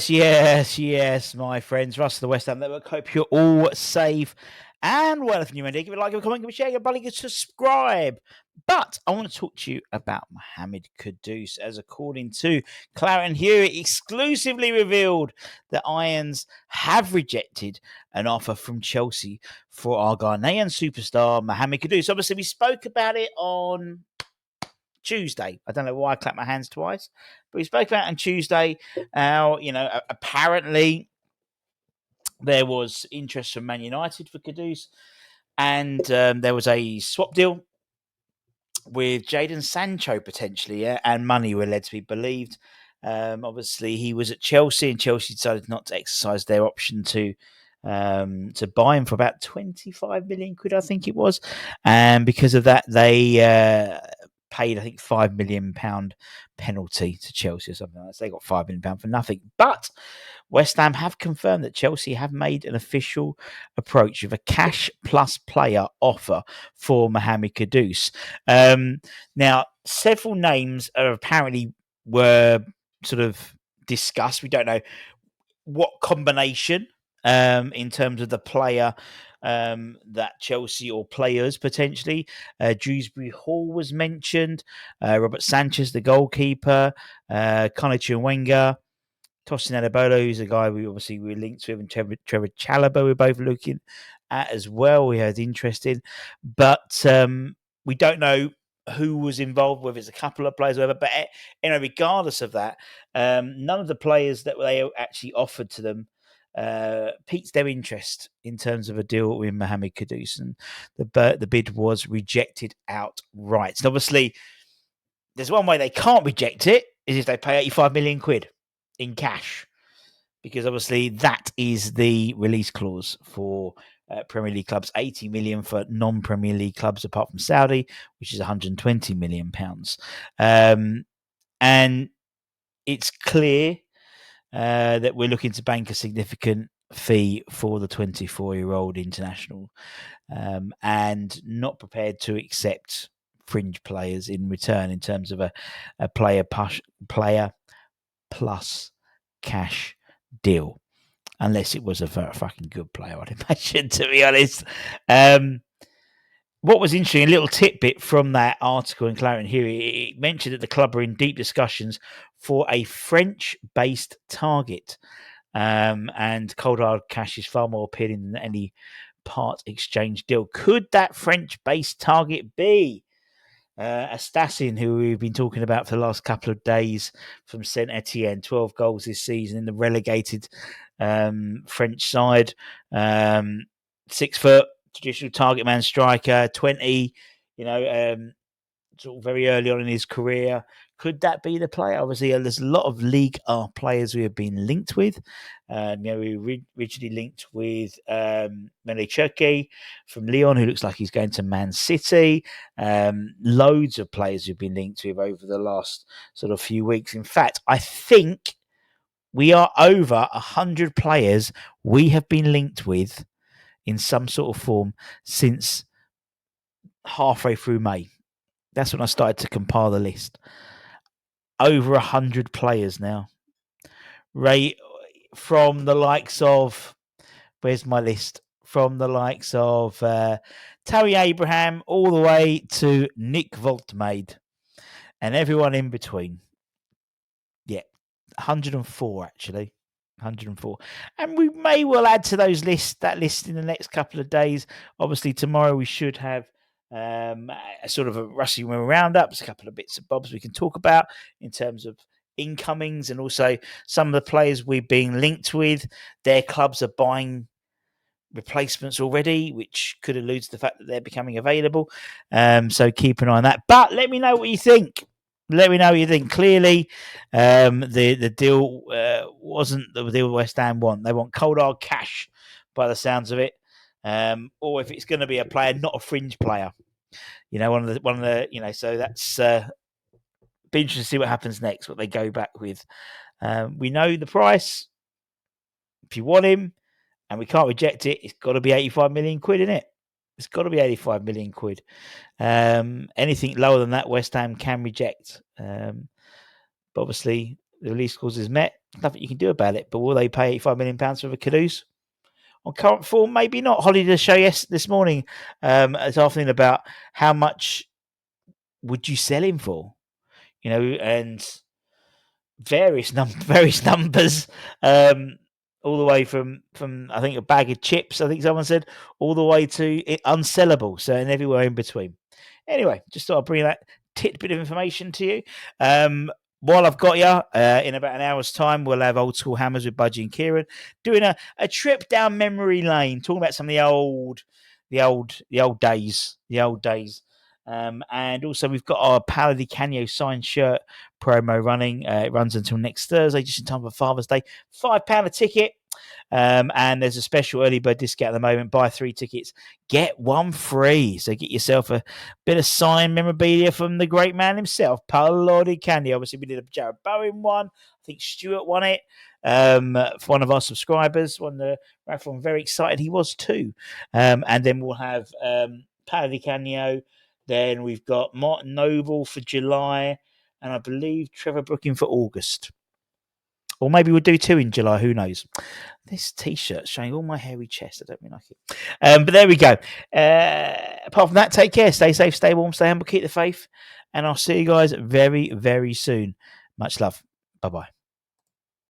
Yes, my friends. Russ of the West Ham Network. Hope you're all safe and well. If you're new, give it a like, give it a comment, give it a share, give a subscribe. But I want to talk to you about Mohamed Kudus, as according to Clarence Hewitt, exclusively revealed that Irons have rejected an offer from Chelsea for our Ghanaian superstar Mohamed Kudus. Obviously, we spoke about it on Tuesday. I don't know why I clapped my hands twice, but we spoke about it on Tuesday. Apparently there was interest from Man United for Kudus, and there was a swap deal with Jadon Sancho potentially, and money were led to be believed. Obviously, he was at Chelsea, and Chelsea decided not to exercise their option to buy him for about 25 million quid, I think it was, and because of that, they paid, I think, £5 million penalty to Chelsea or something like that. So they got £5 million for nothing. But West Ham have confirmed that Chelsea have made an official approach with a cash plus player offer for Mohamed Kudus. Now, several names apparently were sort of discussed. We don't know what combination in terms of the player that Chelsea or players potentially. 𝙍𝙀𝙅𝙀𝘾𝙏 was mentioned. Robert Sanchez, the goalkeeper. 𝙍𝙀𝙅𝙀𝘾𝙏. Tosin Adebolo, who's a guy we obviously were linked with, and Trevor Chalobah we're both looking at as well. We had interest in. But we don't know who was involved, whether it's a couple of players or whatever. But regardless of that, none of the players that they actually offered to them piqued their interest in terms of a deal with Mohamed Kudus, and the bid was rejected outright. And obviously, there's one way they can't reject it, is if they pay 85 million quid in cash, because obviously that is the release clause for Premier League clubs. 80 million for non-Premier League clubs apart from Saudi, which is 120 million pounds. And it's clear that we're looking to bank a significant fee for the 24-year-old international, and not prepared to accept fringe players in return in terms of a player plus cash deal, unless it was a fucking good player, I'd imagine, to be honest. What was interesting, a little tidbit from that article in Clarence Hewitt, it mentioned that the club are in deep discussions for a French-based target, and cold hard cash is far more appealing than any part exchange deal. Could that French-based target be Astassin, who we've been talking about for the last couple of days, from Saint Etienne? 12 goals this season in the relegated French side. 6 foot, traditional target man striker, 20, sort of very early on in his career. Could that be the player? Obviously, there's a lot of League R players we have been linked with. We originally linked with 𝙍𝙀𝙅𝙀𝘾𝙏 from Lyon, who looks like he's going to Man City. Loads of players who've been linked with over the last sort of few weeks. In fact, I think we are over 100 players we have been linked with in some sort of form since halfway through May. That's when I started to compile the list. Over 100 players now. Right, from the likes of, where's my list? From the likes of Tammy Abraham all the way to Nick Voltmade and everyone in between. Yeah, 104 actually. 104. And we may well add to that list in the next couple of days. Obviously, tomorrow we should have a sort of a rushing roundup. There's a couple of bits and bobs we can talk about in terms of incomings, and also some of the players we're being linked with. Their clubs are buying replacements already, which could allude to the fact that they're becoming available. So keep an eye on that. But let me know what you think. Let me know what you think. Clearly, the deal wasn't the deal West Ham want. They want cold hard cash, by the sounds of it. Or if it's going to be a player, not a fringe player. One of the. So that's be interesting to see what happens next. What they go back with. We know the price. If you want him, and we can't reject it, it's got to be 85 million quid, isn't it? It's got to be 85 million quid. Anything lower than that, West Ham can reject. But obviously, the release clause is met. Nothing you can do about it. But will they pay £85 million for the Kudus? On current form, maybe not. Holly did a show this morning, this afternoon, about how much would you sell him for? And various numbers, all the way from I think a bag of chips, I think someone said, all the way to unsellable, so and everywhere in between. Anyway, just thought I'd bring that tidbit of information to you. While I've got you, in about an hour's time, we'll have Old School Hammers with Budgie and Kieran doing a trip down memory lane, talking about some of the old days. And also we've got our 𝙍𝙀𝙅𝙀𝘾𝙏 signed shirt promo running. It runs until next Thursday, just in time for Father's Day. £5 a ticket. And there's a special early bird discount at the moment. Buy 3 tickets, get 1 free. So get yourself a bit of signed memorabilia from the great man himself, 𝙍𝙀𝙀𝙀𝘾𝙏. Obviously, we did a Jared Bowen one. I think Stuart won it for one of our subscribers. Won the raffle. I'm very excited he was too. And then we'll have 𝙍𝙀𝙀𝘾𝙏. Then we've got Martin Noble for July, and I believe Trevor Brooking for August. Or maybe we'll do 2 in July. Who knows? This T-shirt showing all my hairy chest. I don't really like it. But there we go. Apart from that, take care. Stay safe, stay warm, stay humble, keep the faith. And I'll see you guys very, very soon. Much love. Bye-bye.